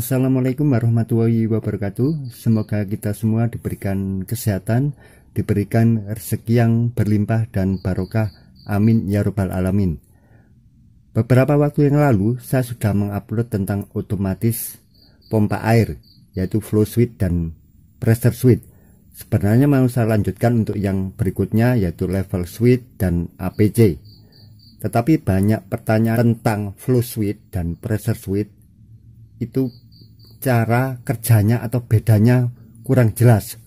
Assalamualaikum warahmatullahi wabarakatuh. Semoga kita semua diberikan kesehatan, diberikan rezeki yang berlimpah dan barokah. Amin ya robbal alamin. Beberapa waktu yang lalu saya sudah mengupload tentang otomatis pompa air, yaitu flow switch dan pressure switch. Sebenarnya mau saya lanjutkan untuk yang berikutnya, yaitu level switch dan APC. Tetapi banyak pertanyaan tentang flow switch dan pressure switch, itu cara kerjanya atau bedanya kurang jelas.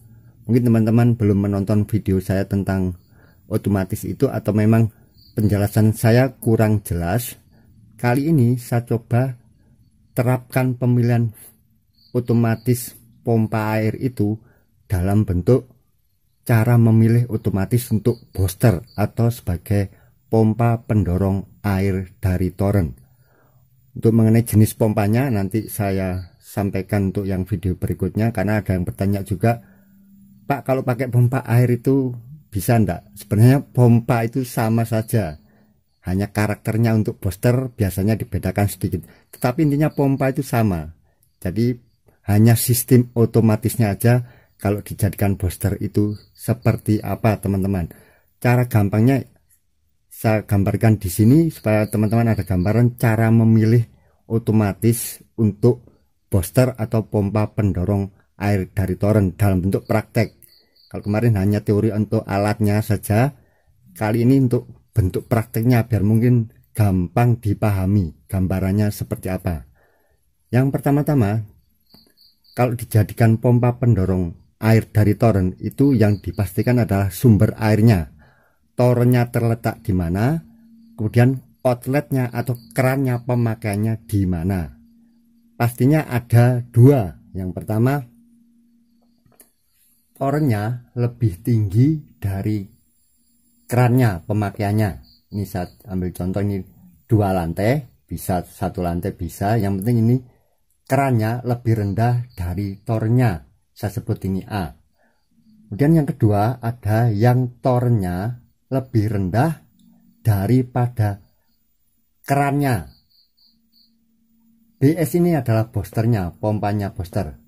Mungkin teman-teman belum menonton video saya tentang otomatis itu, atau memang penjelasan saya kurang jelas. Kali ini saya coba terapkan pemilihan otomatis pompa air itu dalam bentuk cara memilih otomatis untuk booster atau sebagai pompa pendorong air dari toren. Untuk mengenai jenis pompanya nanti saya sampaikan untuk yang video berikutnya, karena ada yang bertanya juga, Pak, kalau pakai pompa air itu bisa enggak? Sebenarnya pompa itu sama saja, hanya karakternya untuk booster biasanya dibedakan sedikit, tetapi intinya pompa itu sama. Jadi hanya sistem otomatisnya aja kalau dijadikan booster itu seperti apa, teman-teman. Cara gampangnya saya gambarkan di sini supaya teman-teman ada gambaran cara memilih otomatis untuk booster atau pompa pendorong air dari toren dalam bentuk praktek. Kalau kemarin hanya teori untuk alatnya saja, kali ini untuk bentuk prakteknya biar mungkin gampang dipahami gambarannya seperti apa. Yang pertama-tama, kalau dijadikan pompa pendorong air dari toren, itu yang dipastikan adalah sumber airnya, torennya terletak di mana, kemudian outletnya atau kerannya pemakaiannya di mana. Pastinya ada dua. Yang pertama, torennya lebih tinggi dari kerannya pemakaiannya. Ini saya ambil contoh, ini 2 lantai, bisa 1 lantai bisa. Yang penting ini kerannya lebih rendah dari torennya. Saya sebut ini A. Kemudian yang kedua, ada yang torennya lebih rendah daripada kerannya. BS ini adalah boosternya, pompanya booster.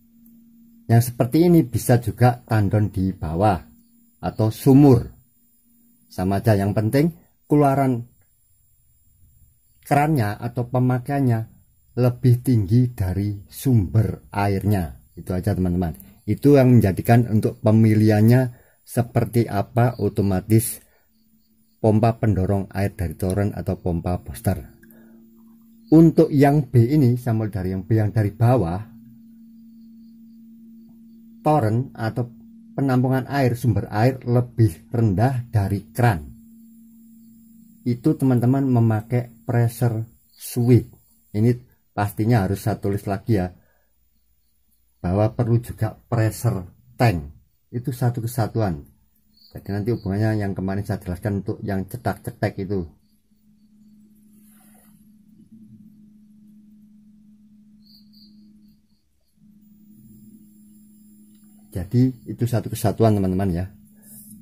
Yang seperti ini bisa juga tandon di bawah atau sumur. Sama aja, yang penting keluaran kerannya atau pemakaiannya lebih tinggi dari sumber airnya. Itu aja, teman-teman. Itu yang menjadikan untuk pemilihannya seperti apa otomatis pompa pendorong air dari toren atau pompa booster. Untuk yang B ini, saya mulai dari yang B, yang dari bawah, toren atau penampungan air, sumber air lebih rendah dari keran. Itu teman-teman memakai pressure switch. Ini pastinya harus saya tulis lagi ya, bahwa perlu juga pressure tank. Itu satu kesatuan. Jadi nanti hubungannya yang kemarin saya jelaskan untuk yang cetak-cetek itu. Jadi itu satu kesatuan, teman-teman ya.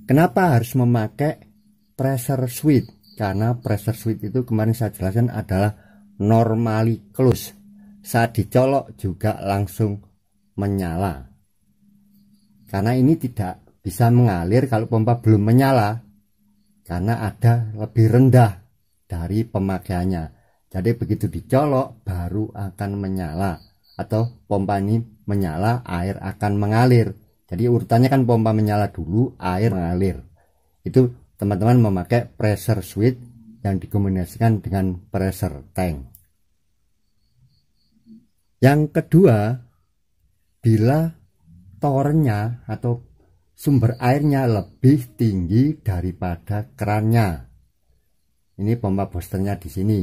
Kenapa harus memakai pressure switch? Karena pressure switch itu kemarin saya jelaskan adalah normally close. Saat dicolok juga langsung menyala. Karena ini tidak bisa mengalir kalau pompa belum menyala, karena ada lebih rendah dari pemakaiannya. Jadi begitu dicolok baru akan menyala, atau pompa ini menyala, air akan mengalir. Jadi urutannya kan pompa menyala dulu, air mengalir. Itu teman-teman memakai pressure switch yang dikombinasikan dengan pressure tank. Yang kedua, bila torennya atau sumber airnya lebih tinggi daripada kerannya. Ini pompa boosternya di sini.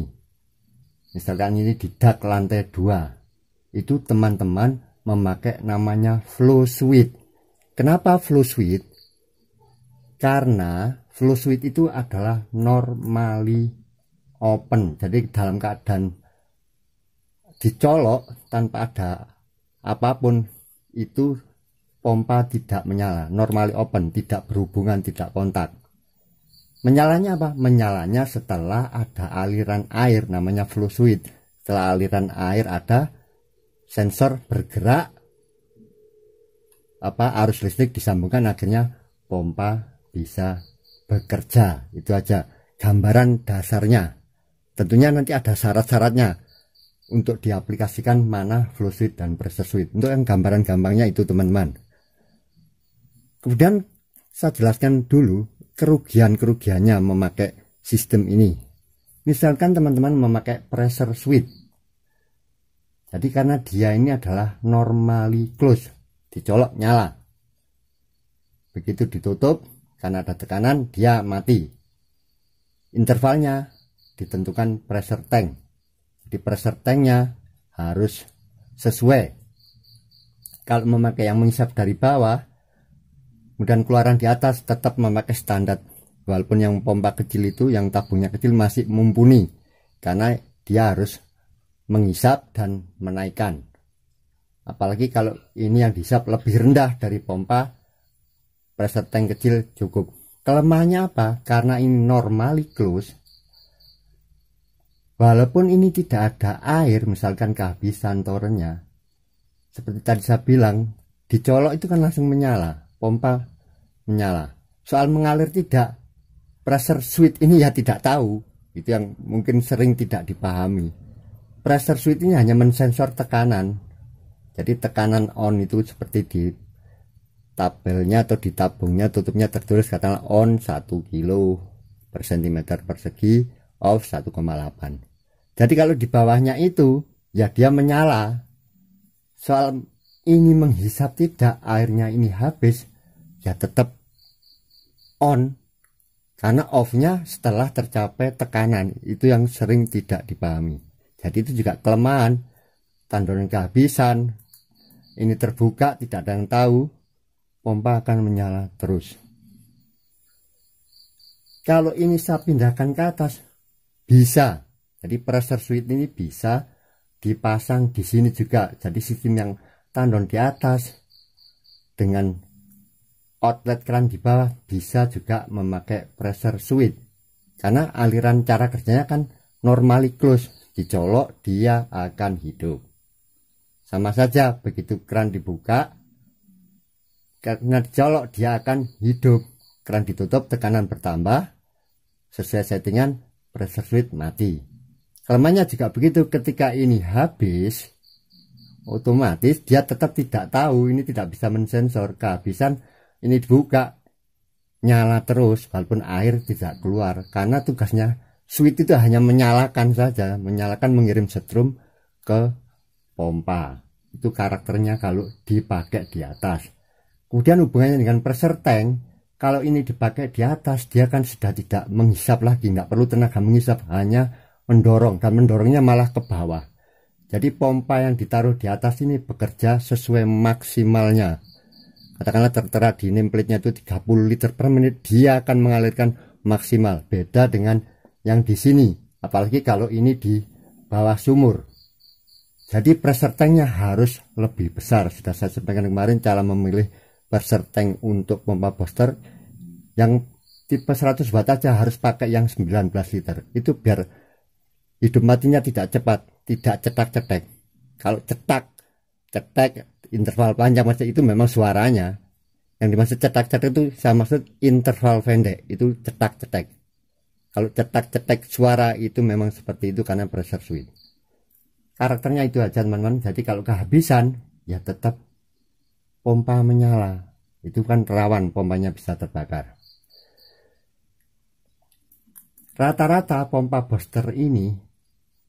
Misalkan ini di dak lantai 2. Itu teman-teman memakai namanya flow switch. Kenapa flow switch? Karena flow switch itu adalah normally open. Jadi dalam keadaan dicolok tanpa ada apapun, itu pompa tidak menyala, normally open, tidak berhubungan, tidak kontak. Menyalanya apa? Menyalanya setelah ada aliran air, namanya flow switch. Setelah aliran air ada, sensor bergerak, arus listrik disambungkan, akhirnya pompa bisa bekerja. Itu aja gambaran dasarnya. Tentunya nanti ada syarat-syaratnya untuk diaplikasikan mana flow switch dan pressure switch. Untuk yang gambaran gampangnya itu teman-teman. Kemudian saya jelaskan dulu kerugian-kerugiannya memakai sistem ini. Misalkan teman-teman memakai pressure switch. Jadi karena dia ini adalah normally close, dicolok nyala. Begitu ditutup, karena ada tekanan, dia mati. Intervalnya ditentukan pressure tank. Jadi pressure tanknya harus sesuai. Kalau memakai yang menghisap dari bawah, kemudian keluaran di atas tetap memakai standar. Walaupun yang pompa kecil itu, yang tabungnya kecil masih mumpuni. Karena dia harus menghisap dan menaikkan. Apalagi kalau ini yang dihisap lebih rendah dari pompa, pressure tank kecil cukup. Kelemahannya apa? Karena ini normally close. Walaupun ini tidak ada air, misalkan kehabisan torennya, seperti tadi saya bilang, dicolok itu kan langsung menyala, pompa menyala. Soal mengalir tidak, pressure switch ini ya tidak tahu. Itu yang mungkin sering tidak dipahami. Pressure switch ini hanya mensensor tekanan. Jadi tekanan on itu seperti di tabelnya atau di tabungnya tutupnya tertulis katakanlah on 1 kilo per centimeter persegi, off 1,8. Jadi kalau di bawahnya itu ya dia menyala. Soal ini menghisap tidak, airnya ini habis, ya tetap on. Karena off-nya setelah tercapai tekanan. Itu yang sering tidak dipahami. Jadi itu juga kelemahan. Tanduran kehabisan, ini terbuka, tidak ada yang tahu, pompa akan menyala terus. Kalau ini saya pindahkan ke atas, bisa. Jadi pressure switch ini bisa dipasang di sini juga. Jadi sistem yang tandon di atas dengan outlet keran di bawah bisa juga memakai pressure switch. Karena aliran cara kerjanya kan normally close. Dicolok dia akan hidup. Sama saja begitu keran dibuka, karena dicolok dia akan hidup. Keran ditutup, tekanan bertambah, sesuai settingan, pressure switch mati. Kelemahannya juga begitu, ketika ini habis, otomatis dia tetap tidak tahu, ini tidak bisa mensensor kehabisan. Ini dibuka, nyala terus walaupun air tidak keluar, karena tugasnya switch itu hanya menyalakan saja, menyalakan, mengirim setrum ke pompa. Itu karakternya kalau dipakai di atas. Kemudian hubungannya dengan pressure tank, kalau ini dipakai di atas, dia kan sudah tidak menghisap lagi, nggak perlu tenaga menghisap, hanya mendorong, dan mendorongnya malah ke bawah. Jadi pompa yang ditaruh di atas ini bekerja sesuai maksimalnya. Katakanlah tertera di nameplate-nya itu 30 liter per menit, dia akan mengalirkan maksimal. Beda dengan yang di sini, apalagi kalau ini di bawah sumur. Jadi pressure tanknya harus lebih besar. Sudah saya sampaikan kemarin cara memilih pressure tank untuk pompa booster. Yang tipe 100 watt aja harus pakai yang 19 liter. Itu biar hidup matinya tidak cepat, tidak cetak-cetek. Kalau cetak-cetek interval panjang maksud itu memang suaranya. Yang dimaksud cetak-cetek itu saya maksud interval pendek, itu cetak-cetek. Kalau cetak-cetek suara itu memang seperti itu karena pressure switch. Karakternya itu aja teman-teman. Jadi kalau kehabisan ya tetap pompa menyala. Itu kan rawan pompanya bisa terbakar. Rata-rata pompa booster ini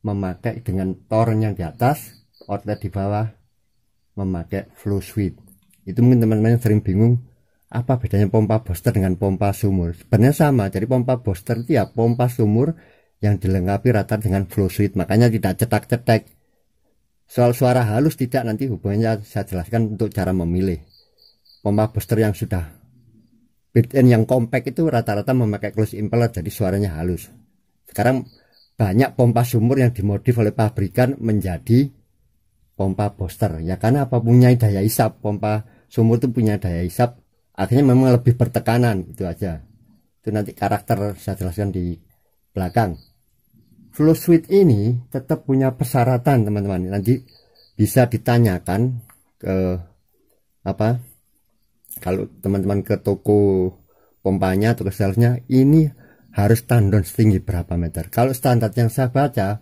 memakai dengan toren yang di atas, outlet di bawah, memakai flow switch. Itu mungkin teman-teman sering bingung, apa bedanya pompa booster dengan pompa sumur. Sebenarnya sama, jadi pompa booster itu ya pompa sumur yang dilengkapi rata dengan flow switch, makanya tidak cetak-cetek. Soal suara halus tidak, nanti hubungannya saya jelaskan untuk cara memilih. Pompa booster yang sudah built-in yang compact itu rata-rata memakai close impeller, jadi suaranya halus. Sekarang banyak pompa sumur yang dimodif oleh pabrikan menjadi pompa booster. Ya karena apa, punya daya hisap. Pompa sumur itu punya daya hisap, akhirnya memang lebih bertekanan, itu aja. Itu nanti karakter saya jelaskan di belakang. Flow switch ini tetap punya persyaratan teman-teman. Nanti bisa ditanyakan ke apa, kalau teman-teman ke toko pompanya atau ke salesnya, ini harus tandon setinggi berapa meter. Kalau standar yang saya baca,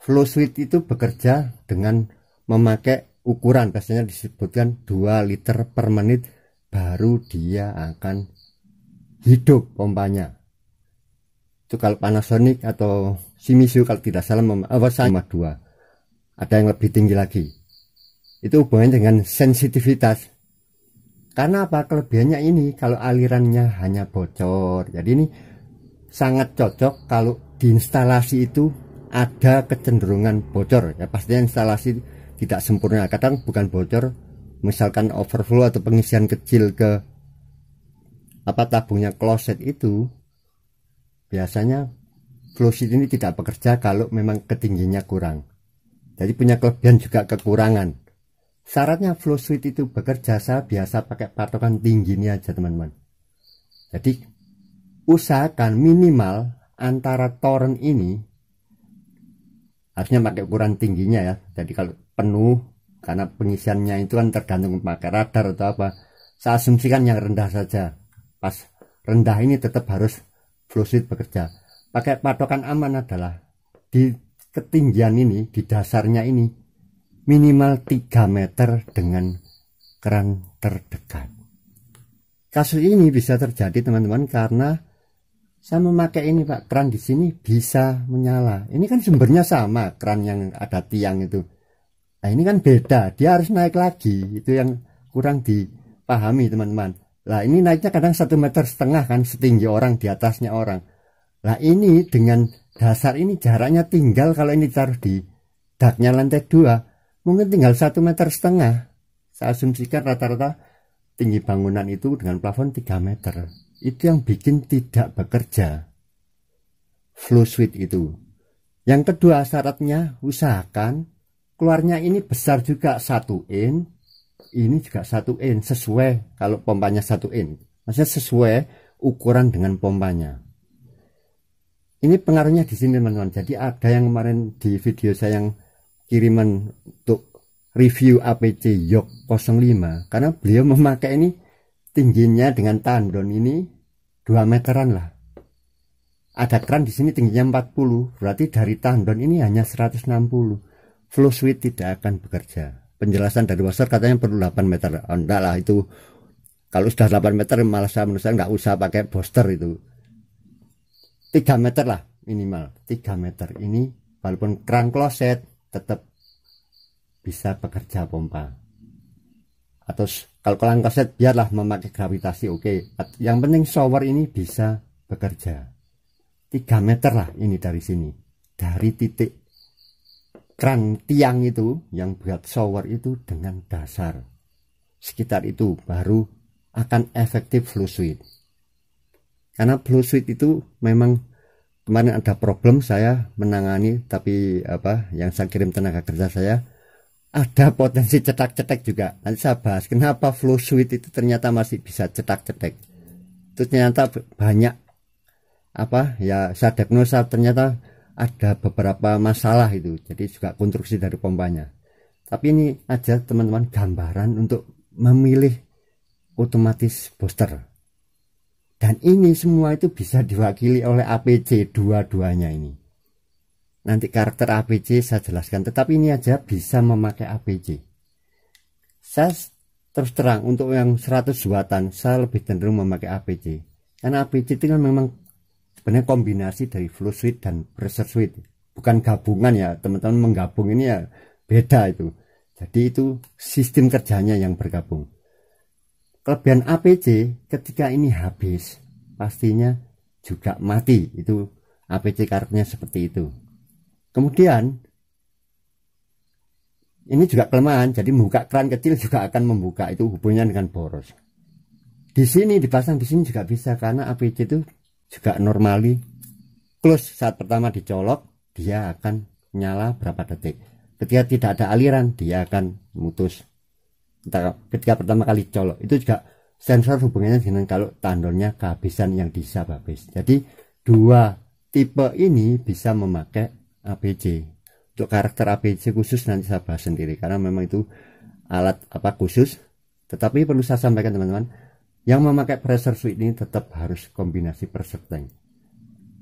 Flowsuite itu bekerja dengan memakai ukuran, biasanya disebutkan 2 liter per menit, baru dia akan hidup pompanya. Itu kalau Panasonic atau Shimizu kalau tidak salah sama 2. Ada yang lebih tinggi lagi. Itu hubungannya dengan sensitivitas. Karena apa? Kelebihannya ini kalau alirannya hanya bocor. Jadi ini sangat cocok kalau diinstalasi itu ada kecenderungan bocor. Ya pastinya instalasi tidak sempurna. Kadang bukan bocor, misalkan overflow atau pengisian kecil ke tabungnya kloset itu, biasanya Flowsuite ini tidak bekerja kalau memang ketinggiannya kurang. Jadi punya kelebihan juga kekurangan. Syaratnya Flowsuite itu bekerja, saya biasa pakai patokan tinggi ini aja teman-teman. Jadi usahakan minimal antara toren ini harusnya pakai ukuran tingginya ya. Jadi kalau penuh, karena pengisiannya itu kan tergantung pakai radar atau apa, saya asumsikan yang rendah saja. Pas rendah ini tetap harus Flowsuite bekerja. Pakai patokan aman adalah di ketinggian ini, di dasarnya ini minimal 3 meter dengan keran terdekat. Kasus ini bisa terjadi teman-teman karena saya memakai ini Pak, keran di sini bisa menyala. Ini kan sumbernya sama, keran yang ada tiang itu. Nah ini kan beda, dia harus naik lagi. Itu yang kurang dipahami teman-teman. Lah ini naiknya kadang 1,5 meter kan, setinggi orang, di atasnya orang. Lah ini dengan dasar ini jaraknya tinggal, kalau ini taruh di daknya lantai 2 mungkin tinggal 1,5 meter. Saya asumsikan rata-rata tinggi bangunan itu dengan plafon 3 meter. Itu yang bikin tidak bekerja Flowsuite itu. Yang kedua syaratnya, usahakan keluarnya ini besar juga, 1 in, ini juga 1 in, sesuai kalau pompanya 1 in, maksudnya sesuai ukuran dengan pompanya. Ini pengaruhnya di sini teman-teman. Jadi ada yang kemarin di video saya yang kiriman untuk review APC York 05, karena beliau memakai ini tingginya dengan tandon ini 2 meteran lah. Ada keran di sini tingginya 40, berarti dari tandon ini hanya 160. Flowsuite tidak akan bekerja. Penjelasan dari Wasser katanya perlu 8 meter. Oh, enggak lah, itu kalau sudah 8 meter malah saya menurut saya nggak usah pakai booster itu. 3 meter lah minimal. 3 meter ini walaupun keran kloset tetap bisa bekerja pompa. Atau kalau keran kloset biarlah memakai gravitasi, oke. Yang penting shower ini bisa bekerja. 3 meter lah ini dari sini. Dari titik keran tiang itu yang buat shower itu dengan dasar. Sekitar itu baru akan efektif Flowsuite. Karena Flowsuite itu memang kemarin ada problem, saya menangani, tapi yang saya kirim tenaga kerja saya ada potensi cetak-cetek juga. Nanti saya bahas kenapa Flowsuite itu ternyata masih bisa cetak-cetek. Itu ternyata banyak saya diagnosa ternyata ada beberapa masalah itu. Jadi juga konstruksi dari pompanya. Tapi ini aja teman-teman gambaran untuk memilih otomatis booster. Dan ini semua itu bisa diwakili oleh APC dua-duanya ini. Nanti karakter APC saya jelaskan, tetapi ini aja bisa memakai APC. Saya terus terang untuk yang 100 wattan saya lebih cenderung memakai APC. Karena APC itu kan memang sebenarnya kombinasi dari Flowsuite dan Pressure Suite. Bukan gabungan ya, teman-teman menggabung ini ya beda itu. Jadi itu sistem kerjanya yang bergabung. Kelebihan APC ketika ini habis pastinya juga mati. Itu APC karakternya seperti itu. Kemudian ini juga kelemahan, jadi membuka keran kecil juga akan membuka, itu hubungannya dengan boros. Di sini dipasang di sini juga bisa karena APC itu juga normally close. Saat pertama dicolok dia akan nyala berapa detik. Ketika tidak ada aliran dia akan mutus. Ketika pertama kali colok itu juga sensor hubungannya dengan kalau tandonnya kehabisan yang disab habis. Jadi dua tipe ini bisa memakai APC. Untuk karakter ABC khusus nanti saya bahas sendiri karena memang itu alat khusus. Tetapi perlu saya sampaikan teman-teman, yang memakai pressure suite ini tetap harus kombinasi pressure tank.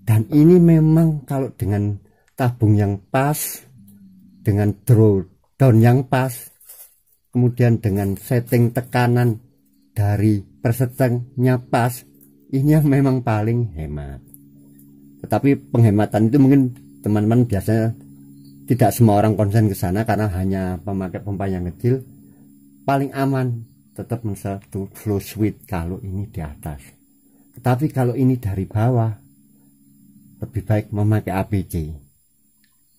Dan ini memang kalau dengan tabung yang pas, dengan drawdown yang pas, kemudian dengan setting tekanan dari pressure tanknya pas, ini yang memang paling hemat. Tetapi penghematan itu mungkin teman-teman biasanya tidak semua orang konsen ke sana karena hanya memakai pompa yang kecil. Paling aman tetap satu flow suite kalau ini di atas. Tetapi kalau ini dari bawah, lebih baik memakai ABC.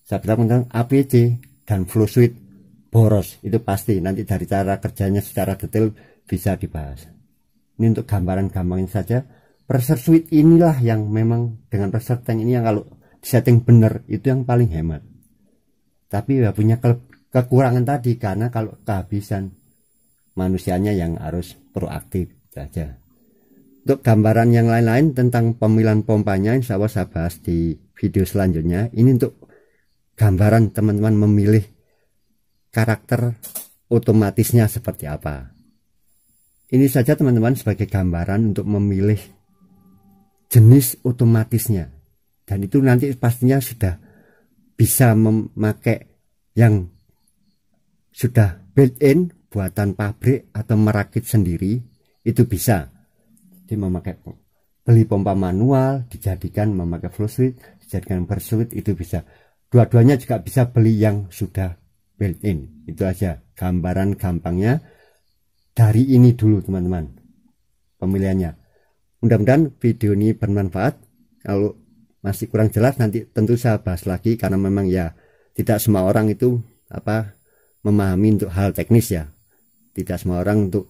Saya bilang tentang ABC dan flow suite boros itu pasti. Nanti dari cara kerjanya secara detail bisa dibahas. Ini untuk gambaran gampangnya saja. Pressure suite inilah yang memang dengan pressure tank ini yang kalau disetting benar itu yang paling hemat. Tapi ya punya kekurangan tadi karena kalau kehabisan manusianya yang harus proaktif saja. Untuk gambaran yang lain-lain tentang pemilihan pompanya insya Allah saya bahas di video selanjutnya. Ini untuk gambaran teman-teman memilih karakter otomatisnya seperti apa. Ini saja teman-teman sebagai gambaran untuk memilih jenis otomatisnya. Dan itu nanti pastinya sudah bisa memakai yang sudah built-in buatan pabrik atau merakit sendiri, itu bisa. Jadi memakai beli pompa manual dijadikan memakai flow suite, dijadikan bersuite itu bisa. Dua-duanya juga bisa beli yang sudah built-in. Itu aja gambaran gampangnya. Dari ini dulu teman-teman pemilihannya. Mudah-mudahan video ini bermanfaat. Kalau masih kurang jelas nanti tentu saya bahas lagi karena memang ya tidak semua orang itu memahami untuk hal teknis ya. Tidak semua orang untuk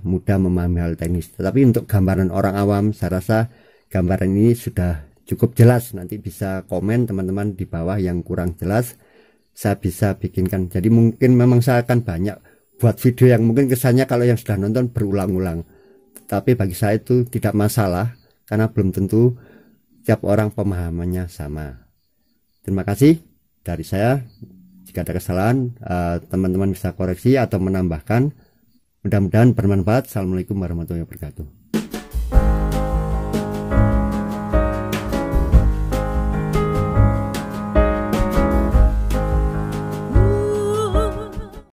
mudah memahami hal teknis. Tetapi untuk gambaran orang awam saya rasa gambaran ini sudah cukup jelas. Nanti bisa komen teman-teman di bawah yang kurang jelas, saya bisa bikinkan. Jadi mungkin memang saya akan banyak buat video yang mungkin kesannya kalau yang sudah nonton berulang-ulang. Tapi bagi saya itu tidak masalah karena belum tentu setiap orang pemahamannya sama. Terima kasih dari saya. Jika ada kesalahan teman-teman bisa koreksi atau menambahkan. Mudah-mudahan bermanfaat. Assalamualaikum warahmatullahi wabarakatuh.